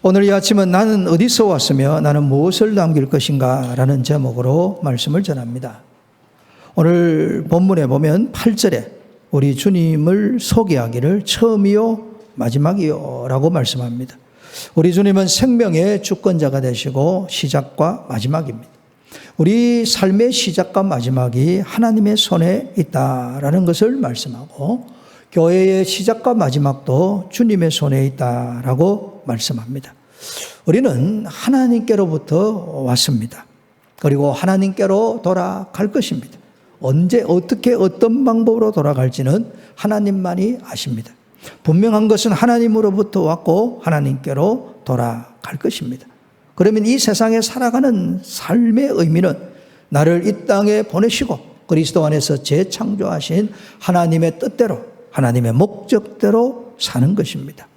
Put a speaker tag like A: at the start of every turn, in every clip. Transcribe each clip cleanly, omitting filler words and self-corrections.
A: 오늘 이 아침은 나는 어디서 왔으며 나는 무엇을 남길 것인가 라는 제목으로 말씀을 전합니다. 오늘 본문에 보면 8절에 우리 주님을 소개하기를 처음이요 마지막이요 라고 말씀합니다. 우리 주님은 생명의 주권자가 되시고 시작과 마지막입니다. 우리 삶의 시작과 마지막이 하나님의 손에 있다라는 것을 말씀하고 교회의 시작과 마지막도 주님의 손에 있다라고 말씀합니다. 우리는 하나님께로부터 왔습니다. 그리고 하나님께로 돌아갈 것입니다. 언제 어떻게 어떤 방법으로 돌아갈지는 하나님만이 아십니다. 분명한 것은 하나님으로부터 왔고 하나님께로 돌아갈 것입니다. 그러면 이 세상에 살아가는 삶의 의미는 나를 이 땅에 보내시고 그리스도 안에서 재창조하신 하나님의 뜻대로 하나님의 목적대로 사는 것입니다.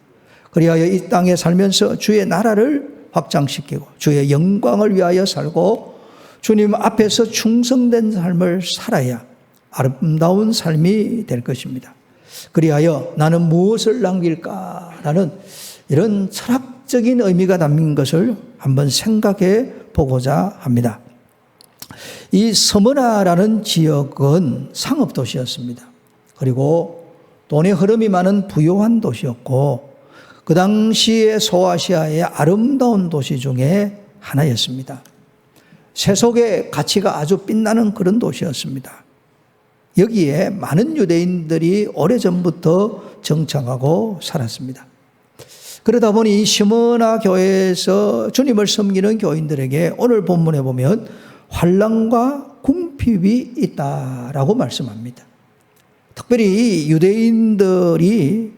A: 그리하여 이 땅에 살면서 주의 나라를 확장시키고 주의 영광을 위하여 살고 주님 앞에서 충성된 삶을 살아야 아름다운 삶이 될 것입니다. 그리하여 나는 무엇을 남길까라는 이런 철학적인 의미가 담긴 것을 한번 생각해 보고자 합니다. 이 서머나라는 지역은 상업도시였습니다. 그리고 돈의 흐름이 많은 부유한 도시였고 그 당시에 소아시아의 아름다운 도시 중에 하나였습니다. 세속의 가치가 아주 빛나는 그런 도시였습니다. 여기에 많은 유대인들이 오래전부터 정착하고 살았습니다. 그러다 보니 이 스무나 교회에서 주님을 섬기는 교인들에게 오늘 본문에 보면 환난과 궁핍이 있다라고 말씀합니다. 특별히 유대인들이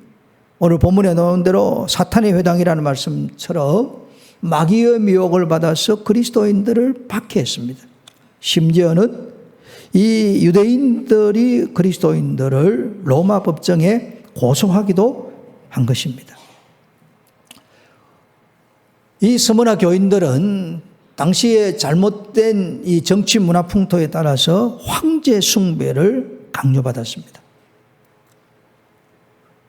A: 오늘 본문에 나온 대로 사탄의 회당이라는 말씀처럼 마귀의 미혹을 받아서 그리스도인들을 박해했습니다. 심지어는 이 유대인들이 그리스도인들을 로마 법정에 고소하기도 한 것입니다. 이 스무나 교인들은 당시에 잘못된 이 정치 문화 풍토에 따라서 황제 숭배를 강요받았습니다.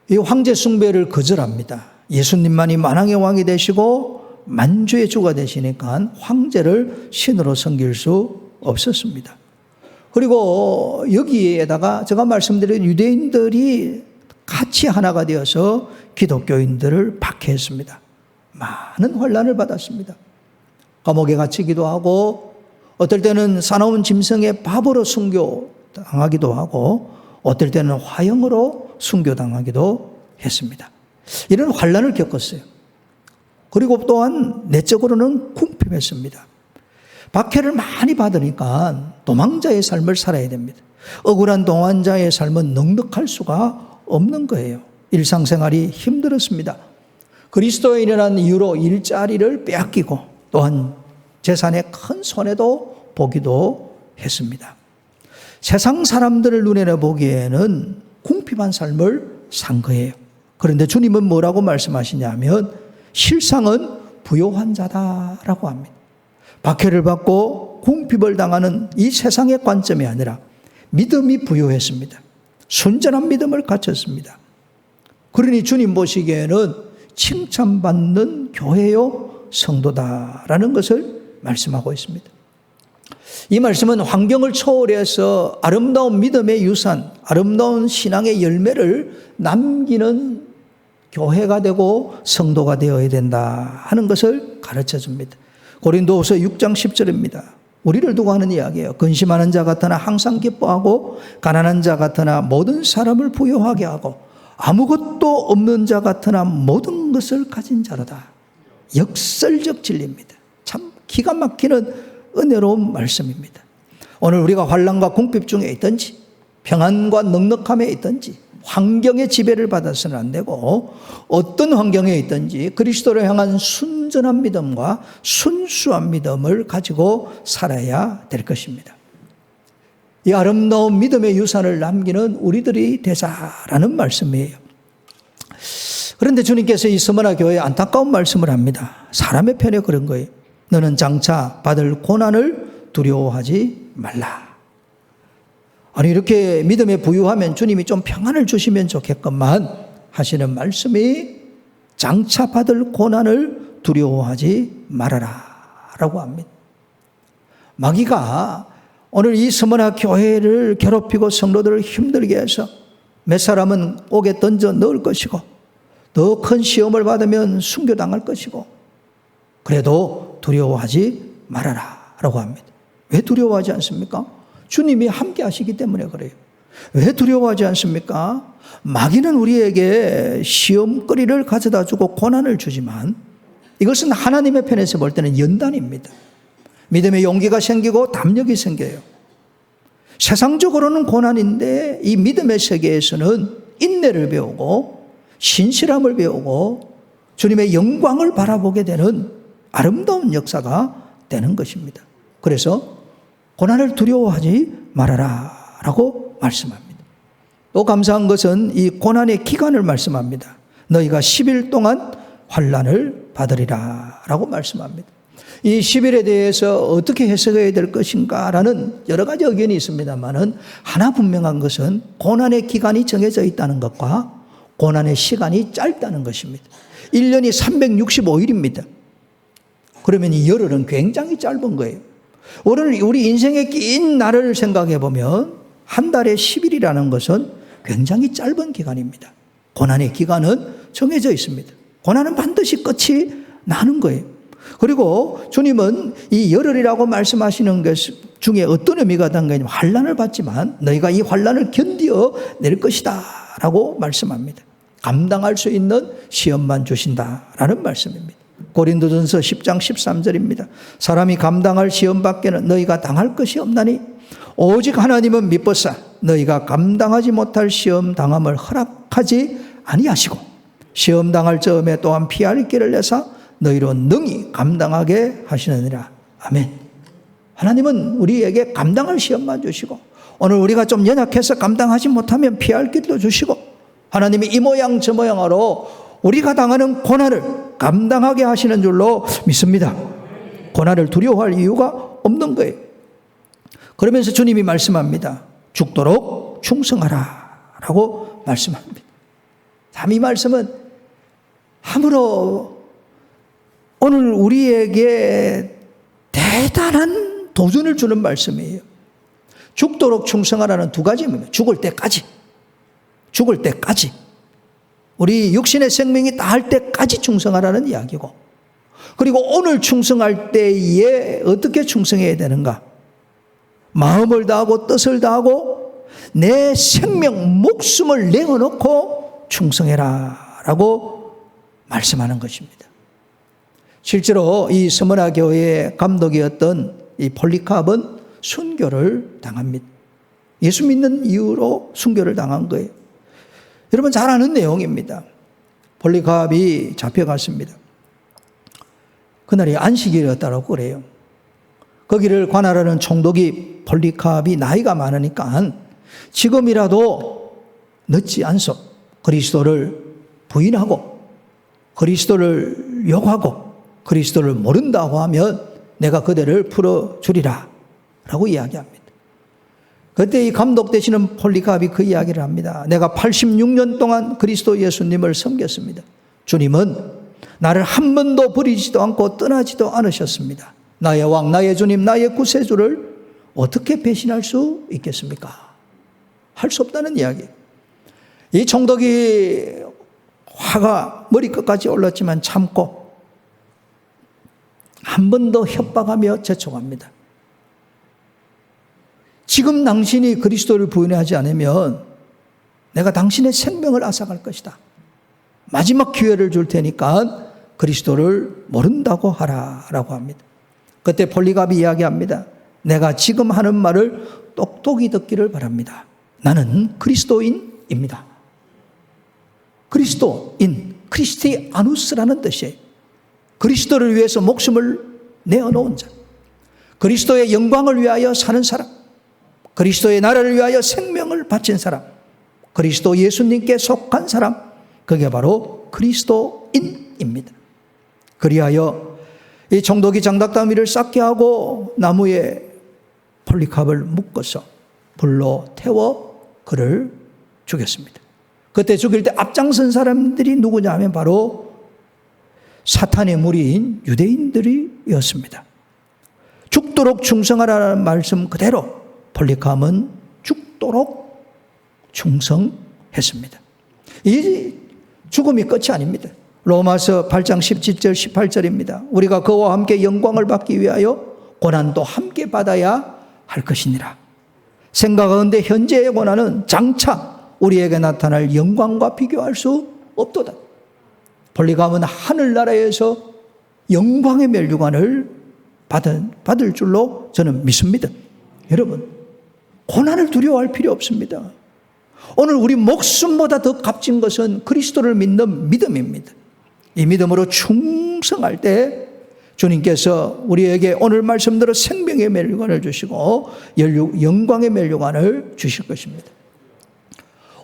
A: 이 황제 숭배를 거절합니다. 예수님만이 만왕의 왕이 되시고 만주의 주가 되시니까 황제를 신으로 섬길 수 없었습니다. 그리고 여기에다가 제가 말씀드린 유대인들이 같이 하나가 되어서 기독교인들을 박해했습니다. 많은 환난을 받았습니다. 감옥에 갇히기도 하고 어떨 때는 사나운 짐승의 밥으로 순교당하기도 하고 어떨 때는 화형으로 순교당하기도 했습니다. 이런 환난을 겪었어요. 그리고 또한 내적으로는 궁핍했습니다. 박해를 많이 받으니까 도망자의 삶을 살아야 됩니다. 억울한 동안자의 삶은 넉넉할 수가 없는 거예요. 일상생활이 힘들었습니다. 그리스도인이라는 이유로 일자리를 빼앗기고 또한 재산의 큰 손해도 보기도 했습니다. 세상 사람들을 눈에 보기에는 궁핍한 삶을 산 거예요. 그런데 주님은 뭐라고 말씀하시냐면 실상은 부요한 자다라고 합니다. 박해를 받고 궁핍을 당하는 이 세상의 관점이 아니라 믿음이 부요했습니다. 순전한 믿음을 갖췄습니다. 그러니 주님 보시기에는 칭찬받는 교회요 성도다라는 것을 말씀하고 있습니다. 이 말씀은 환경을 초월해서 아름다운 믿음의 유산, 아름다운 신앙의 열매를 남기는 교회가 되고 성도가 되어야 된다 하는 것을 가르쳐 줍니다. 고린도후서 6장 10절입니다. 우리를 두고 하는 이야기예요. 근심하는 자 같으나 항상 기뻐하고 가난한 자 같으나 모든 사람을 부유하게 하고 아무것도 없는 자 같으나 모든 것을 가진 자로다. 역설적 진리입니다. 참 기가 막히는 은혜로운 말씀입니다. 오늘 우리가 환난과 궁핍 중에 있든지 평안과 넉넉함에 있든지 환경의 지배를 받아서는 안 되고 어떤 환경에 있든지 그리스도를 향한 순전한 믿음과 순수한 믿음을 가지고 살아야 될 것입니다. 이 아름다운 믿음의 유산을 남기는 우리들이 되자라는 말씀이에요. 그런데 주님께서 이 스무나 교회에 안타까운 말씀을 합니다. 사람의 편에 그런 거예요. 너는 장차 받을 고난을 두려워하지 말라. 아니 이렇게 믿음에 부유하면 주님이 좀 평안을 주시면 좋겠건만 하시는 말씀이 장차 받을 고난을 두려워하지 말아라 라고 합니다. 마귀가 오늘 이 서머나 교회를 괴롭히고 성도들을 힘들게 해서 몇 사람은 옥에 던져 넣을 것이고 더 큰 시험을 받으면 순교당할 것이고 그래도 두려워하지 말아라 라고 합니다. 왜 두려워하지 않습니까? 주님이 함께 하시기 때문에 그래요. 왜 두려워하지 않습니까? 마귀는 우리에게 시험거리를 가져다 주고 고난을 주지만 이것은 하나님의 편에서 볼 때는 연단입니다. 믿음의 용기가 생기고 담력이 생겨요. 세상적으로는 고난인데 이 믿음의 세계에서는 인내를 배우고 신실함을 배우고 주님의 영광을 바라보게 되는 아름다운 역사가 되는 것입니다. 그래서 고난을 두려워하지 말아라 라고 말씀합니다. 또 감사한 것은 이 고난의 기간을 말씀합니다. 너희가 10일 동안 환난을 받으리라 라고 말씀합니다. 이 10일에 대해서 어떻게 해석해야 될 것인가 라는 여러 가지 의견이 있습니다만은 하나 분명한 것은 고난의 기간이 정해져 있다는 것과 고난의 시간이 짧다는 것입니다. 1년이 365일입니다. 그러면 이 열흘은 굉장히 짧은 거예요. 오늘 우리 인생의 긴 날을 생각해 보면 한 달에 10일이라는 것은 굉장히 짧은 기간입니다. 고난의 기간은 정해져 있습니다. 고난은 반드시 끝이 나는 거예요. 그리고 주님은 이 열흘이라고 말씀하시는 것 중에 어떤 의미가 담겨있냐면 환난을 받지만 너희가 이 환난을 견디어낼 것이다 라고 말씀합니다. 감당할 수 있는 시험만 주신다라는 말씀입니다. 고린도전서 10장 13절입니다. 사람이 감당할 시험 밖에는 너희가 당할 것이 없나니 오직 하나님은 미쁘사 너희가 감당하지 못할 시험 당함을 허락하지 아니하시고 시험 당할 즈음에 또한 피할 길을 내사 너희로 능히 감당하게 하시느니라. 아멘. 하나님은 우리에게 감당할 시험만 주시고 오늘 우리가 좀 연약해서 감당하지 못하면 피할 길도 주시고 하나님이 이 모양 저 모양으로 우리가 당하는 고난을 감당하게 하시는 줄로 믿습니다. 고난을 두려워할 이유가 없는 거예요. 그러면서 주님이 말씀합니다. 죽도록 충성하라 라고 말씀합니다. 참 이 말씀은 아무로 오늘 우리에게 대단한 도전을 주는 말씀이에요. 죽도록 충성하라는 두 가지입니다. 죽을 때까지. 죽을 때까지. 우리 육신의 생명이 다할 때까지 충성하라는 이야기고 그리고 오늘 충성할 때에 어떻게 충성해야 되는가? 마음을 다하고 뜻을 다하고 내 생명, 목숨을 내어놓고 충성해라 라고 말씀하는 것입니다. 실제로 이 스무나 교회의 감독이었던 이 폴리캅은 순교를 당합니다. 예수 믿는 이유로 순교를 당한 거예요. 여러분 잘 아는 내용입니다. 폴리캅이 잡혀갔습니다. 그날이 안식일이었다고 그래요. 거기를 관할하는 총독이 폴리캅이 나이가 많으니까 지금이라도 늦지 않소 그리스도를 부인하고 그리스도를 욕하고 그리스도를 모른다고 하면 내가 그대를 풀어주리라 라고 이야기합니다. 그때 이 감독 되시는 폴리캅이 그 이야기를 합니다. 내가 86년 동안 그리스도 예수님을 섬겼습니다. 주님은 나를 한 번도 버리지도 않고 떠나지도 않으셨습니다. 나의 왕, 나의 주님, 나의 구세주를 어떻게 배신할 수 있겠습니까? 할 수 없다는 이야기. 이 총독이 화가 머리끝까지 올랐지만 참고 한 번 더 협박하며 재촉합니다. 지금 당신이 그리스도를 부인하지 않으면 내가 당신의 생명을 앗아갈 것이다. 마지막 기회를 줄 테니까 그리스도를 모른다고 하라라고 합니다. 그때 폴리캅이 이야기합니다. 내가 지금 하는 말을 똑똑히 듣기를 바랍니다. 나는 그리스도인입니다. 그리스도인, 크리스티아누스라는 뜻이에요. 그리스도를 위해서 목숨을 내어놓은 자, 그리스도의 영광을 위하여 사는 사람, 그리스도의 나라를 위하여 생명을 바친 사람, 그리스도 예수님께 속한 사람, 그게 바로 그리스도인입니다. 그리하여 이 총독이 장닭더미를 쌓게 하고 나무에 폴리캅을 묶어서 불로 태워 그를 죽였습니다. 그때 죽일 때 앞장선 사람들이 누구냐 하면 바로 사탄의 무리인 유대인들이었습니다. 죽도록 충성하라는 말씀 그대로 폴리카몬은 죽도록 충성했습니다. 이 죽음이 끝이 아닙니다. 로마서 8장 17절 18절입니다. 우리가 그와 함께 영광을 받기 위하여 고난도 함께 받아야 할 것이니라. 생각하건대 현재의 고난은 장차 우리에게 나타날 영광과 비교할 수 없도다. 폴리카몬은 하늘나라에서 영광의 면류관을 받을 줄로 저는 믿습니다. 여러분, 고난을 두려워할 필요 없습니다. 오늘 우리 목숨보다 더 값진 것은 그리스도를 믿는 믿음입니다. 이 믿음으로 충성할 때 주님께서 우리에게 오늘 말씀대로 생명의 면류관을 주시고 영광의 면류관을 주실 것입니다.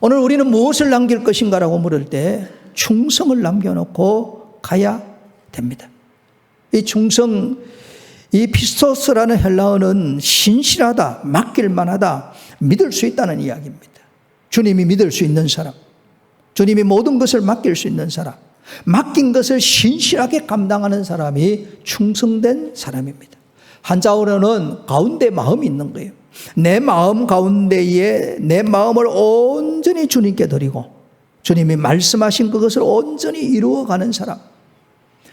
A: 오늘 우리는 무엇을 남길 것인가라고 물을 때 충성을 남겨놓고 가야 됩니다. 이 충성, 이 피스토스라는 헬라어는 신실하다, 맡길 만하다, 믿을 수 있다는 이야기입니다. 주님이 믿을 수 있는 사람, 주님이 모든 것을 맡길 수 있는 사람, 맡긴 것을 신실하게 감당하는 사람이 충성된 사람입니다. 한자어로는 가운데 마음이 있는 거예요. 내 마음 가운데에 내 마음을 온전히 주님께 드리고 주님이 말씀하신 그것을 온전히 이루어가는 사람,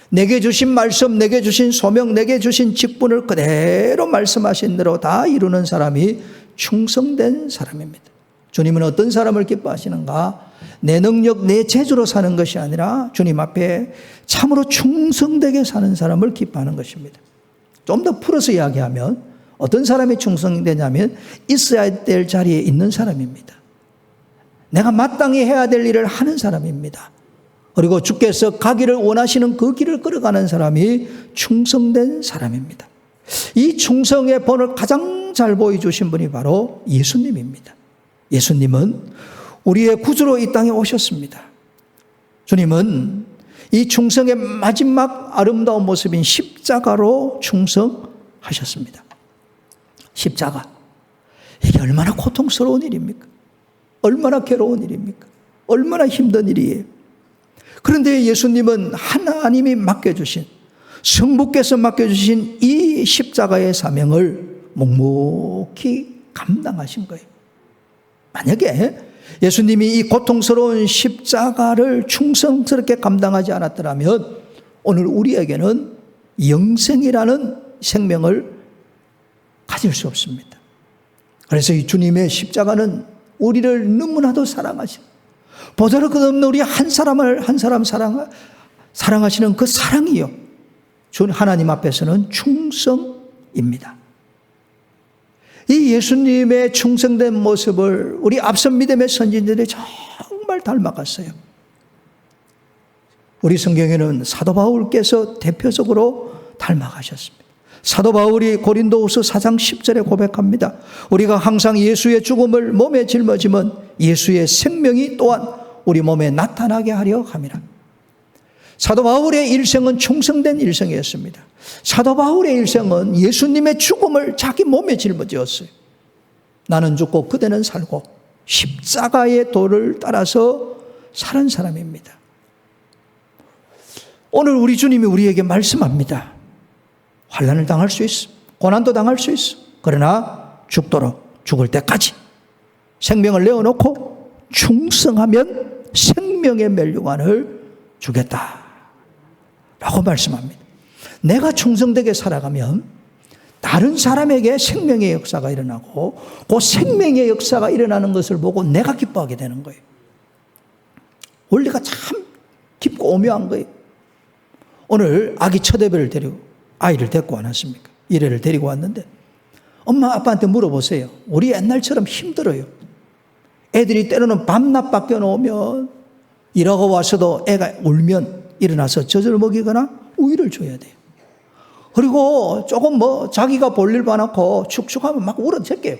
A: 내게 주신 말씀, 내게 주신 소명, 내게 주신 직분을 그대로 말씀하신 대로 다 이루는 사람이 충성된 사람입니다. 주님은 어떤 사람을 기뻐하시는가? 내 능력, 내 재주로 사는 것이 아니라 주님 앞에 참으로 충성되게 사는 사람을 기뻐하는 것입니다. 좀 더 풀어서 이야기하면 어떤 사람이 충성되냐면 있어야 될 자리에 있는 사람입니다. 내가 마땅히 해야 될 일을 하는 사람입니다. 그리고 주께서 가기를 원하시는 그 길을 걸어가는 사람이 충성된 사람입니다. 이 충성의 본을 가장 잘 보여주신 분이 바로 예수님입니다. 예수님은 우리의 구주로 이 땅에 오셨습니다. 주님은 이 충성의 마지막 아름다운 모습인 십자가로 충성하셨습니다. 십자가, 이게 얼마나 고통스러운 일입니까? 얼마나 괴로운 일입니까? 얼마나 힘든 일이에요. 그런데 예수님은 하나님이 맡겨주신, 성부께서 맡겨주신 이 십자가의 사명을 묵묵히 감당하신 거예요. 만약에 예수님이 이 고통스러운 십자가를 충성스럽게 감당하지 않았더라면 오늘 우리에게는 영생이라는 생명을 가질 수 없습니다. 그래서 이 주님의 십자가는 우리를 너무나도 사랑하시고 보잘것 없는 우리 한 사람을 한 사람 사랑하시는 그 사랑이요, 하나님 앞에서는 충성입니다. 이 예수님의 충성된 모습을 우리 앞선 믿음의 선진들이 정말 닮아갔어요. 우리 성경에는 사도 바울께서 대표적으로 닮아가셨습니다. 사도 바울이 고린도후서 4장 10절에 고백합니다. 우리가 항상 예수의 죽음을 몸에 짊어지면 예수의 생명이 또한 우리 몸에 나타나게 하려 함이라. 사도 바울의 일생은 충성된 일생이었습니다. 사도 바울의 일생은 예수님의 죽음을 자기 몸에 짊어졌어요. 나는 죽고 그대는 살고 십자가의 도를 따라서 사는 사람입니다. 오늘 우리 주님이 우리에게 말씀합니다. 환난을 당할 수 있어, 고난도 당할 수 있어. 그러나 죽도록, 죽을 때까지 생명을 내어놓고 충성하면 생명의 면류관을 주겠다 라고 말씀합니다. 내가 충성되게 살아가면 다른 사람에게 생명의 역사가 일어나고 그 생명의 역사가 일어나는 것을 보고 내가 기뻐하게 되는 거예요. 원리가 참 깊고 오묘한 거예요. 오늘 아기 첫애를 데리고, 아이를 데리고 왔습니까? 일애를 데리고 왔는데 엄마 아빠한테 물어보세요. 우리 옛날처럼 힘들어요. 애들이 때로는 밤낮 바뀌어 놓으면 일하고 와서도 애가 울면 일어나서 젖을 먹이거나 우유를 줘야 돼요. 그리고 조금 자기가 볼 일 많고 축축하면 막 울어 제껴요.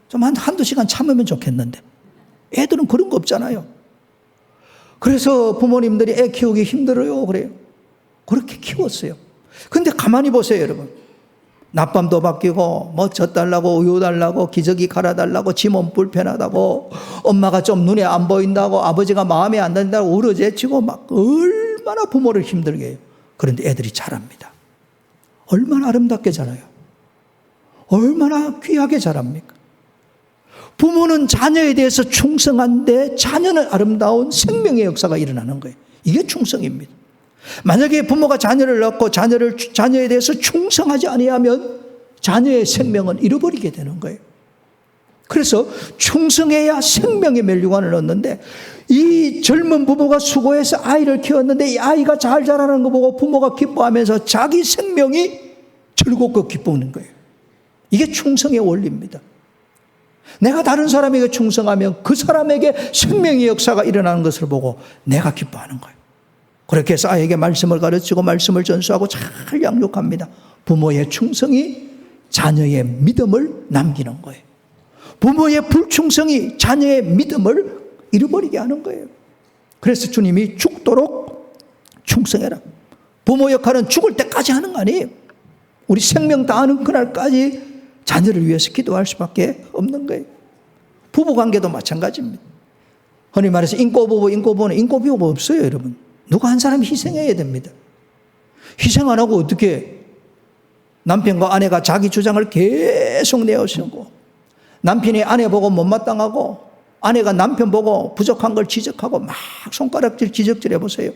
A: 좀 한두 시간 참으면 좋겠는데 애들은 그런 거 없잖아요. 그래서 부모님들이 애 키우기 힘들어요 그래요. 그렇게 키웠어요. 근데 가만히 보세요 여러분. 낮밤도 바뀌고 젖 달라고 우유 달라고 기저귀 갈아달라고 지 몸 불편하다고 엄마가 좀 눈에 안 보인다고 아버지가 마음에 안 든다고 울어제치고 막 얼마나 부모를 힘들게 해요. 그런데 애들이 자랍니다. 얼마나 아름답게 자라요. 얼마나 귀하게 자랍니까? 부모는 자녀에 대해서 충성한데 자녀는 아름다운 생명의 역사가 일어나는 거예요. 이게 충성입니다. 만약에 부모가 자녀를 낳고 자녀에 대해서 충성하지 아니하면 자녀의 생명은 잃어버리게 되는 거예요. 그래서 충성해야 생명의 멸류관을 얻는데, 이 젊은 부부가 수고해서 아이를 키웠는데 이 아이가 잘 자라는 거 보고 부모가 기뻐하면서 자기 생명이 즐겁고 기쁘는 거예요. 이게 충성의 원리입니다. 내가 다른 사람에게 충성하면 그 사람에게 생명의 역사가 일어나는 것을 보고 내가 기뻐하는 거예요. 그렇게 해서 아이에게 말씀을 가르치고 말씀을 전수하고 잘 양육합니다. 부모의 충성이 자녀의 믿음을 남기는 거예요. 부모의 불충성이 자녀의 믿음을 잃어버리게 하는 거예요. 그래서 주님이 죽도록 충성해라. 부모 역할은 죽을 때까지 하는 거 아니에요. 우리 생명 다하는 그날까지 자녀를 위해서 기도할 수밖에 없는 거예요. 부부관계도 마찬가지입니다. 흔히 말해서 인꼬부부는 인꼬비부부 없어요, 여러분. 누가 한 사람이 희생해야 됩니다. 희생 안 하고 어떻게 남편과 아내가 자기 주장을 계속 내어세우고, 남편이 아내 보고 못마땅하고 아내가 남편 보고 부족한 걸 지적하고 막 손가락질 지적질해 보세요.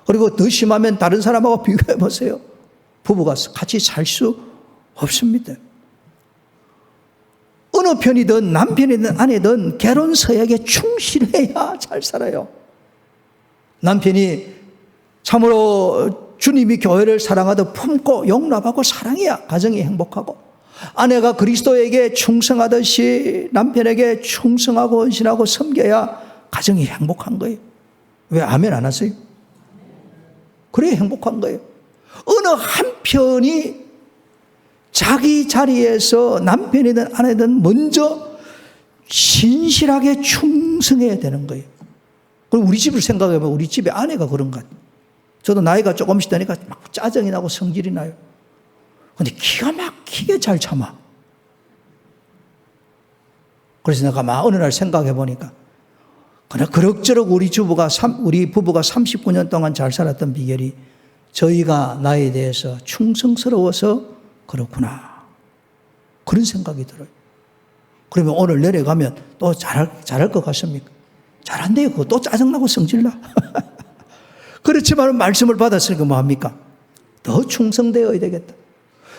A: 그리고 더 심하면 다른 사람하고 비교해 보세요. 부부가 같이 살 수 없습니다. 어느 편이든 남편이든 아내든 결혼 서약에 충실해야 잘 살아요. 남편이 참으로 주님이 교회를 사랑하듯 품고 용납하고 사랑해야 가정이 행복하고, 아내가 그리스도에게 충성하듯이 남편에게 충성하고 헌신하고 섬겨야 가정이 행복한 거예요. 왜 아멘 안 하세요? 그래야 행복한 거예요. 어느 한편이 자기 자리에서 남편이든 아내든 먼저 신실하게 충성해야 되는 거예요. 그럼 우리 집을 생각해보면 우리 집에 아내가 그런 것 같아요. 저도 나이가 조금씩 되니까 막 짜증이 나고 성질이 나요. 근데 기가 막히게 잘 참아. 그래서 내가 막 어느 날 생각해 보니까, 그러나 그럭저럭 우리 부부가 39년 동안 잘 살았던 비결이 저희가 나에 대해서 충성스러워서 그렇구나, 그런 생각이 들어요. 그러면 오늘 내려가면 또 잘할 것 같습니까? 잘한대요. 그거 또 짜증나고 성질나. 그렇지만 말씀을 받았으니까 뭐합니까? 더 충성되어야 되겠다.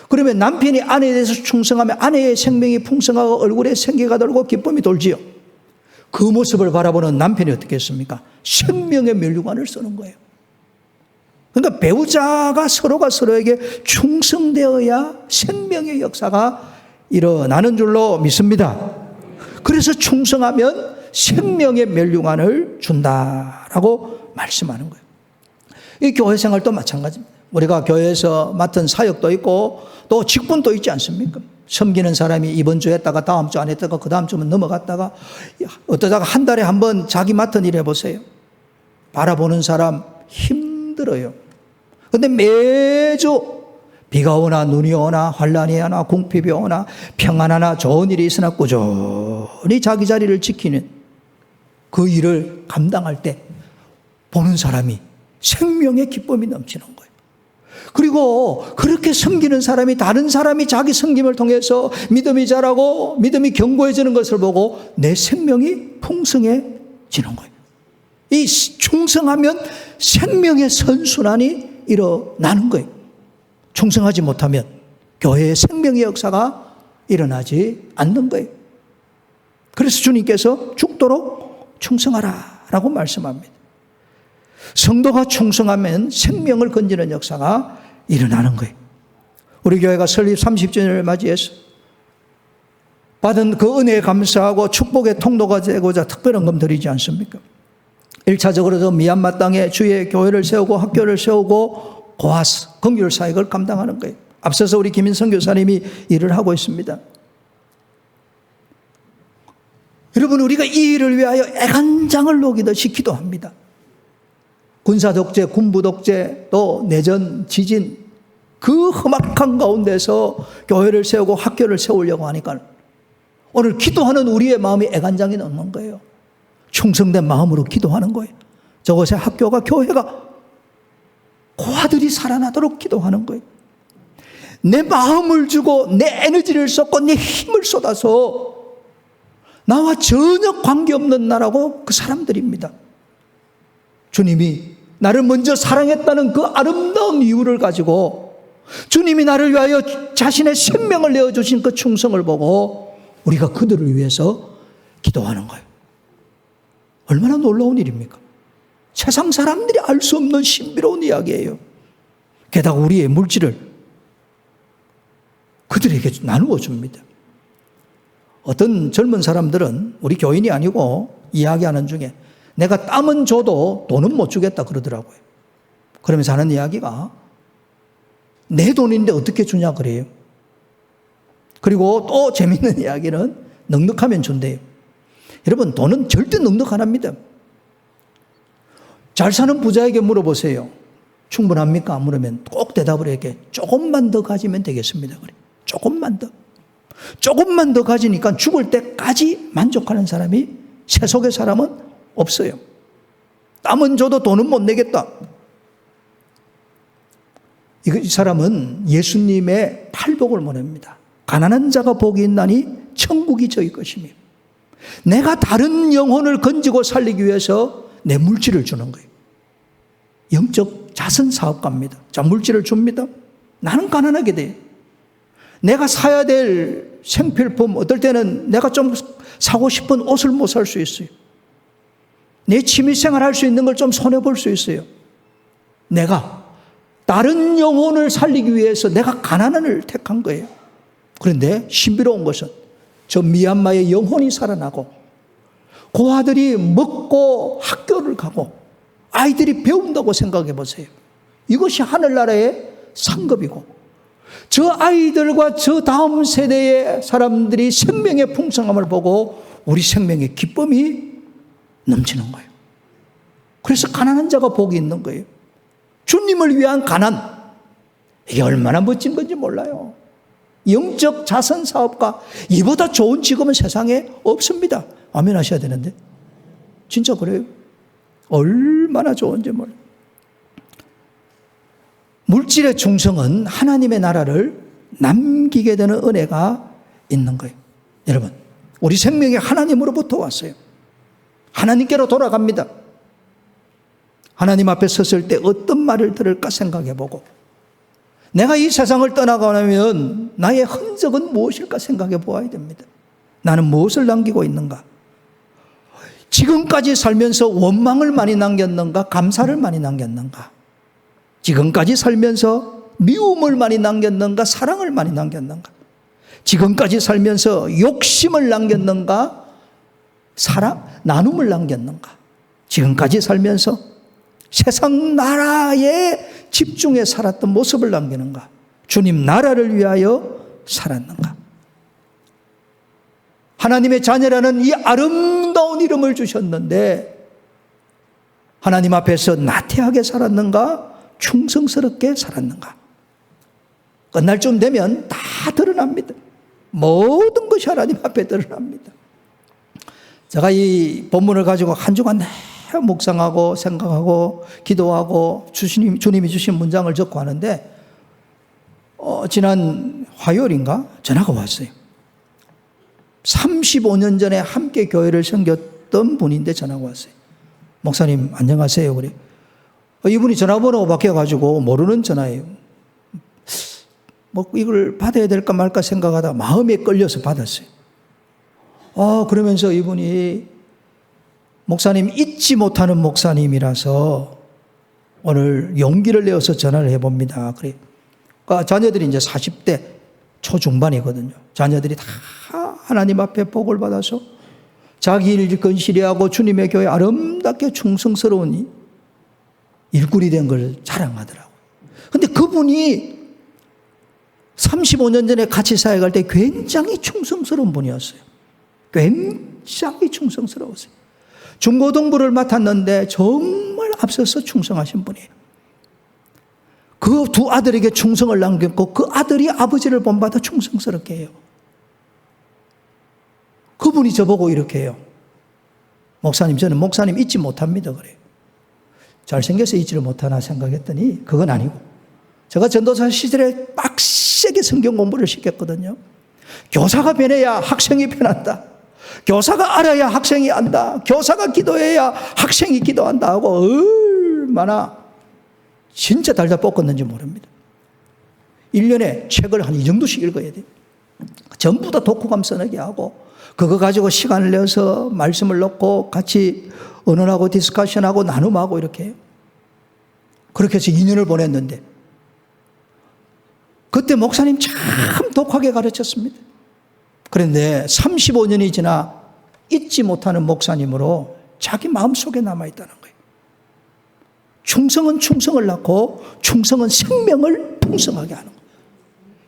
A: 그러면 남편이 아내에 대해서 충성하면 아내의 생명이 풍성하고 얼굴에 생기가 돌고 기쁨이 돌지요. 그 모습을 바라보는 남편이 어떻게 했습니까? 생명의 멸류관을 쓰는 거예요. 그러니까 배우자가 서로가 서로에게 충성되어야 생명의 역사가 일어나는 줄로 믿습니다. 그래서 충성하면 생명의 멸류관을 준다라고 말씀하는 거예요. 이 교회 생활도 마찬가지입니다. 우리가 교회에서 맡은 사역도 있고 또 직분도 있지 않습니까? 섬기는 사람이 이번 주 했다가 다음 주 안 했다가 그 다음 주면 넘어갔다가, 어떠다가 한 달에 한 번 자기 맡은 일 해보세요. 바라보는 사람 힘들어요. 근데 매주 비가 오나 눈이 오나 환란이 오나 궁핍이 오나 평안하나 좋은 일이 있으나 꾸준히 자기 자리를 지키는 그 일을 감당할 때 보는 사람이 생명의 기쁨이 넘치는 거예요. 그리고 그렇게 섬기는 사람이 다른 사람이 자기 섬김을 통해서 믿음이 자라고 믿음이 견고해지는 것을 보고 내 생명이 풍성해지는 거예요. 이 충성하면 생명의 선순환이 일어나는 거예요. 충성하지 못하면 교회의 생명의 역사가 일어나지 않는 거예요. 그래서 주님께서 죽도록 충성하라 라고 말씀합니다. 성도가 충성하면 생명을 건지는 역사가 일어나는 거예요. 우리 교회가 설립 30주년을 맞이해서 받은 그 은혜에 감사하고 축복의 통로가 되고자 특별한 금 드리지 않습니까? 1차적으로 저 미얀마 땅에 주의 교회를 세우고 학교를 세우고 고아스, 긍휼 사역을 감당하는 거예요. 앞서서 우리 김인성 교사님이 일을 하고 있습니다. 여러분, 우리가 이 일을 위하여 애간장을 녹이듯이 기도합니다. 군사 독재, 군부 독재, 또 내전, 지진, 그 험악한 가운데서 교회를 세우고 학교를 세우려고 하니까 오늘 기도하는 우리의 마음이 애간장이 넘는 거예요. 충성된 마음으로 기도하는 거예요. 저것의 학교가, 교회가 그 아들이 살아나도록 기도하는 거예요. 내 마음을 주고 내 에너지를 쏟고 내 힘을 쏟아서 나와 전혀 관계없는 나라고 그 사람들입니다. 주님이 나를 먼저 사랑했다는 그 아름다운 이유를 가지고 주님이 나를 위하여 자신의 생명을 내어주신 그 충성을 보고 우리가 그들을 위해서 기도하는 거예요. 얼마나 놀라운 일입니까? 세상 사람들이 알 수 없는 신비로운 이야기예요. 게다가 우리의 물질을 그들에게 나누어 줍니다. 어떤 젊은 사람들은 우리 교인이 아니고 이야기하는 중에 내가 땀은 줘도 돈은 못 주겠다 그러더라고요. 그러면서 하는 이야기가 내 돈인데 어떻게 주냐 그래요. 그리고 또 재밌는 이야기는 넉넉하면 준대요. 여러분, 돈은 절대 넉넉 안 합니다. 잘 사는 부자에게 물어보세요. 충분합니까? 물으면 꼭 대답을 해게 조금만 더 가지면 되겠습니다. 그래. 조금만 더. 조금만 더 가지니까 죽을 때까지 만족하는 사람이 세속의 사람은 없어요. 땀은 줘도 돈은 못 내겠다. 이 사람은 예수님의 팔복을 보냅니다. 가난한 자가 복이 있나니 천국이 저희 것이며 내가 다른 영혼을 건지고 살리기 위해서 내 물질을 주는 거예요. 영적 자선 사업가입니다. 자, 물질을 줍니다. 나는 가난하게 돼요. 내가 사야 될 생필품, 어떨 때는 내가 좀 사고 싶은 옷을 못 살 수 있어요. 내 취미생활 할 수 있는 걸 좀 손해볼 수 있어요. 내가 다른 영혼을 살리기 위해서 내가 가난을 택한 거예요. 그런데 신비로운 것은 저 미얀마의 영혼이 살아나고 그 아들이 먹고 학교를 가고 아이들이 배운다고 생각해 보세요. 이것이 하늘나라의 상급이고 저 아이들과 저 다음 세대의 사람들이 생명의 풍성함을 보고 우리 생명의 기쁨이 넘치는 거예요. 그래서 가난한 자가 복이 있는 거예요. 주님을 위한 가난, 이게 얼마나 멋진 건지 몰라요. 영적 자선 사업가, 이보다 좋은 직업은 세상에 없습니다. 아멘 하셔야 되는데 진짜 그래요. 얼마나 좋은지 몰라요. 물질의 충성은 하나님의 나라를 남기게 되는 은혜가 있는 거예요. 여러분, 우리 생명이 하나님으로부터 왔어요. 하나님께로 돌아갑니다. 하나님 앞에 섰을 때 어떤 말을 들을까 생각해보고 내가 이 세상을 떠나가면 나의 흔적은 무엇일까 생각해 보아야 됩니다. 나는 무엇을 남기고 있는가? 지금까지 살면서 원망을 많이 남겼는가? 감사를 많이 남겼는가? 지금까지 살면서 미움을 많이 남겼는가? 사랑을 많이 남겼는가? 지금까지 살면서 욕심을 남겼는가? 나눔을 남겼는가? 지금까지 살면서 세상 나라에 집중해 살았던 모습을 남기는가? 주님 나라를 위하여 살았는가? 하나님의 자녀라는 이 아름다운 이름을 주셨는데 하나님 앞에서 나태하게 살았는가? 충성스럽게 살았는가? 끝날 쯤 되면 다 드러납니다. 모든 것이 하나님 앞에 드러납니다. 제가 이 본문을 가지고 한 주간 묵상하고 생각하고 기도하고 주님이 주신 문장을 적고 하는데 지난 화요일인가 전화가 왔어요. 35년 전에 함께 교회를 섬겼던 분인데 전화가 왔어요. 목사님 안녕하세요. 그래. 이분이 전화번호가 바뀌어가지고 모르는 전화예요. 뭐 이걸 받아야 될까 말까 생각하다가 마음에 끌려서 받았어요. 그러면서 이분이 목사님 잊지 못하는 목사님이라서 오늘 용기를 내어서 전화를 해봅니다. 그래. 그러니까 자녀들이 이제 40대 초중반이거든요. 자녀들이 다 하나님 앞에 복을 받아서 자기 일 건실히하고 주님의 교회 아름답게 충성스러운 일꾼이 된 걸 자랑하더라고요. 근데 그분이 35년 전에 같이 사역할 때 굉장히 충성스러운 분이었어요. 굉장히 충성스러웠어요. 중고등부를 맡았는데 정말 앞서서 충성하신 분이에요. 그 두 아들에게 충성을 남겼고 그 아들이 아버지를 본받아 충성스럽게 해요. 그분이 저보고 이렇게 해요. 목사님, 저는 목사님 잊지 못합니다. 그래요. 잘생겨서 잊지를 못하나 생각했더니 그건 아니고, 제가 전도사 시절에 빡세게 성경 공부를 시켰거든요. 교사가 변해야 학생이 변한다. 교사가 알아야 학생이 안다. 교사가 기도해야 학생이 기도한다 하고 얼마나 진짜 달달 볶았는지 모릅니다. 1년에 책을 한 이 정도씩 읽어야 돼요. 전부 다 독후감 써내게 하고, 그거 가지고 시간을 내서 말씀을 넣고 같이 언론하고 디스커션하고 나눔하고 이렇게 해요. 그렇게 해서 2년을 보냈는데, 그때 목사님 참 독하게 가르쳤습니다. 그런데 35년이 지나 잊지 못하는 목사님으로 자기 마음속에 남아있다는 거예요. 충성은 충성을 낳고 충성은 생명을 풍성하게 하는 거예요.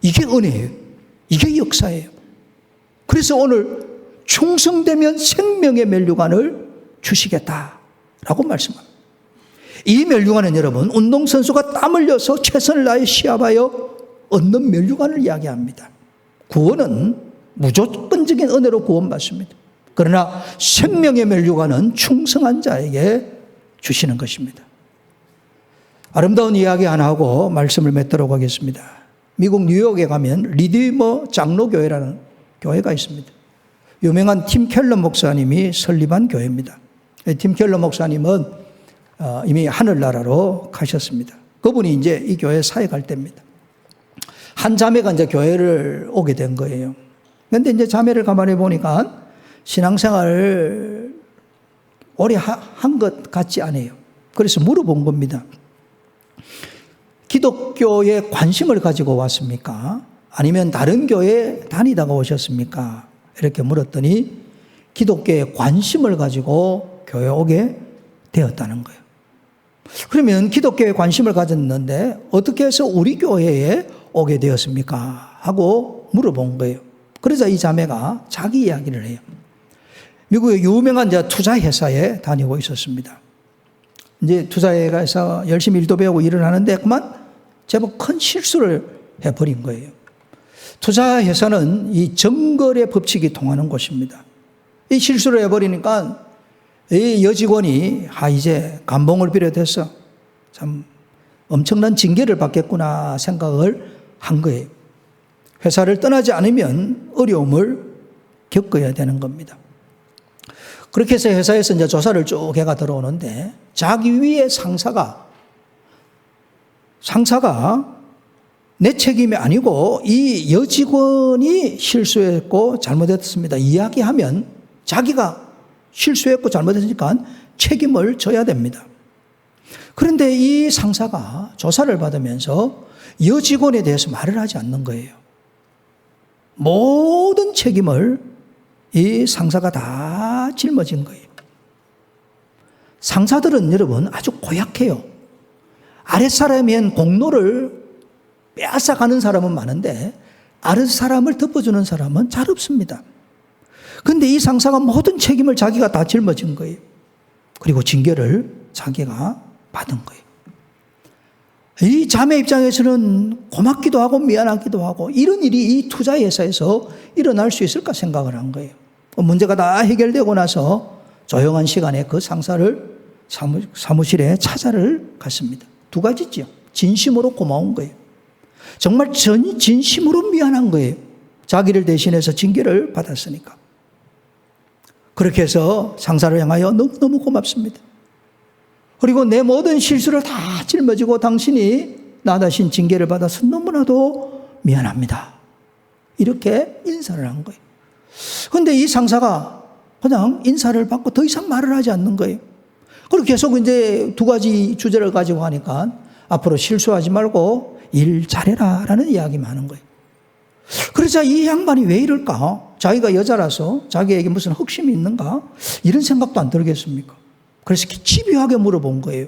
A: 이게 은혜예요. 이게 역사예요. 그래서 오늘 충성되면 생명의 면류관을 주시겠다라고 말씀합니다. 이 면류관은 여러분, 운동선수가 땀 흘려서 최선을 다해 시합하여 얻는 면류관을 이야기합니다. 구원은 무조건적인 은혜로 구원받습니다. 그러나 생명의 면류관은 충성한 자에게 주시는 것입니다. 아름다운 이야기 하나 하고 말씀을 맺도록 하겠습니다. 미국 뉴욕에 가면 리디머 장로교회라는 교회가 있습니다. 유명한 팀 켈러 목사님이 설립한 교회입니다. 팀 켈러 목사님은 이미 하늘나라로 가셨습니다. 그분이 이제 이 교회 사역할 때입니다. 한 자매가 이제 교회를 오게 된 거예요. 그런데 이제 자매를 가만히 보니까 신앙생활을 오래 한 것 같지 않아요. 그래서 물어본 겁니다. 기독교에 관심을 가지고 왔습니까? 아니면 다른 교회에 다니다가 오셨습니까? 이렇게 물었더니 기독교에 관심을 가지고 교회에 오게 되었다는 거예요. 그러면 기독교에 관심을 가졌는데 어떻게 해서 우리 교회에 오게 되었습니까? 하고 물어본 거예요. 그러자 이 자매가 자기 이야기를 해요. 미국의 유명한 투자회사에 다니고 있었습니다. 이제 투자회사에서 열심히 일도 배우고 일을 하는데 그만 제법 큰 실수를 해버린 거예요. 투자회사는 이 정거래 법칙이 통하는 곳입니다. 이 실수를 해버리니까 이 여직원이 이제 감봉을 비롯해서 참 엄청난 징계를 받겠구나 생각을 한 거예요. 회사를 떠나지 않으면 어려움을 겪어야 되는 겁니다. 그렇게 해서 회사에서 이제 조사를 쭉 해가 들어오는데 자기 위에 상사가 내 책임이 아니고 이 여직원이 실수했고 잘못했습니다. 이야기하면 자기가 실수했고 잘못했으니까 책임을 져야 됩니다. 그런데 이 상사가 조사를 받으면서 여직원에 대해서 말을 하지 않는 거예요. 모든 책임을 이 상사가 다 짊어진 거예요. 상사들은 여러분 아주 고약해요. 아랫사람이면 공로를 빼앗아가는 사람은 많은데 아랫사람을 덮어주는 사람은 잘 없습니다. 그런데 이 상사가 모든 책임을 자기가 다 짊어진 거예요. 그리고 징계를 자기가 받은 거예요. 이 자매 입장에서는 고맙기도 하고 미안하기도 하고 이런 일이 이 투자회사에서 일어날 수 있을까 생각을 한 거예요. 문제가 다 해결되고 나서 조용한 시간에 그 상사를 사무실에 찾아를 갔습니다. 두 가지죠. 진심으로 고마운 거예요. 정말 진심으로 미안한 거예요. 자기를 대신해서 징계를 받았으니까. 그렇게 해서 상사를 향하여 너무너무 고맙습니다. 그리고 내 모든 실수를 다 짊어지고 당신이 나 대신 징계를 받아서 너무나도 미안합니다. 이렇게 인사를 한 거예요. 그런데 이 상사가 그냥 인사를 받고 더 이상 말을 하지 않는 거예요. 그리고 계속 이제 두 가지 주제를 가지고 하니까 앞으로 실수하지 말고 일 잘해라 라는 이야기만 하는 거예요. 그러자 이 양반이 왜 이럴까? 자기가 여자라서 자기에게 무슨 흑심이 있는가? 이런 생각도 안 들겠습니까? 그래서 집요하게 물어본 거예요.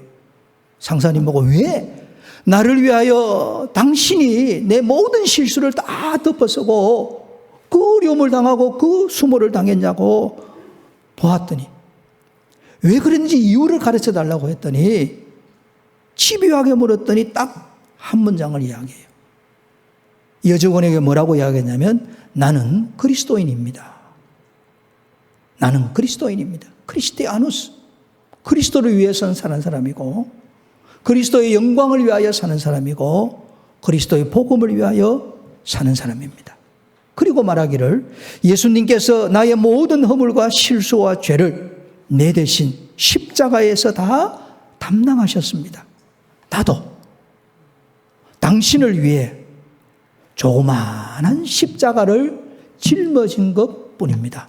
A: 상사님 보고 왜 나를 위하여 당신이 내 모든 실수를 다 덮어쓰고 그 어려움을 당하고 그 수모를 당했냐고 보았더니 왜 그런지 이유를 가르쳐 달라고 했더니 집요하게 물었더니 딱 한 문장을 이야기해요. 여직원에게 뭐라고 이야기했냐면 나는 그리스도인입니다. 나는 그리스도인입니다. 크리스티아누스. 그리스도를 위해서 사는 사람이고 그리스도의 영광을 위하여 사는 사람이고 그리스도의 복음을 위하여 사는 사람입니다. 그리고 말하기를 예수님께서 나의 모든 허물과 실수와 죄를 내 대신 십자가에서 다 담당하셨습니다. 나도 당신을 위해 조그마한 십자가를 짊어진 것뿐입니다.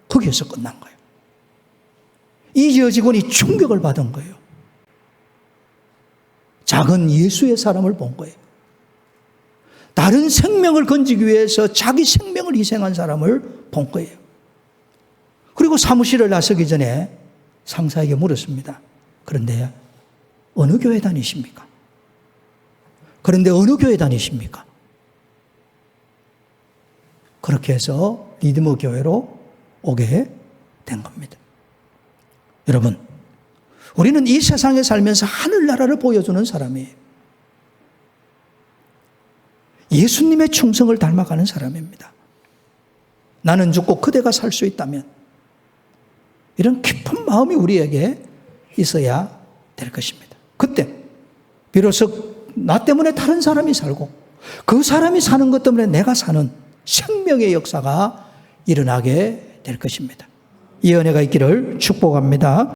A: 거기에서 끝난 거예요. 이 여직원이 충격을 받은 거예요. 작은 예수의 사람을 본 거예요. 다른 생명을 건지기 위해서 자기 생명을 희생한 사람을 본 거예요. 그리고 사무실을 나서기 전에 상사에게 물었습니다. 그런데 어느 교회 다니십니까? 그런데 어느 교회 다니십니까? 그렇게 해서 리드머 교회로 오게 된 겁니다. 여러분, 우리는 이 세상에 살면서 하늘나라를 보여주는 사람이에요. 예수님의 충성을 닮아가는 사람입니다. 나는 죽고 그대가 살 수 있다면 이런 깊은 마음이 우리에게 있어야 될 것입니다. 그때 비로소 나 때문에 다른 사람이 살고 그 사람이 사는 것 때문에 내가 사는 생명의 역사가 일어나게 될 것입니다. 이 은혜가 있기를 축복합니다.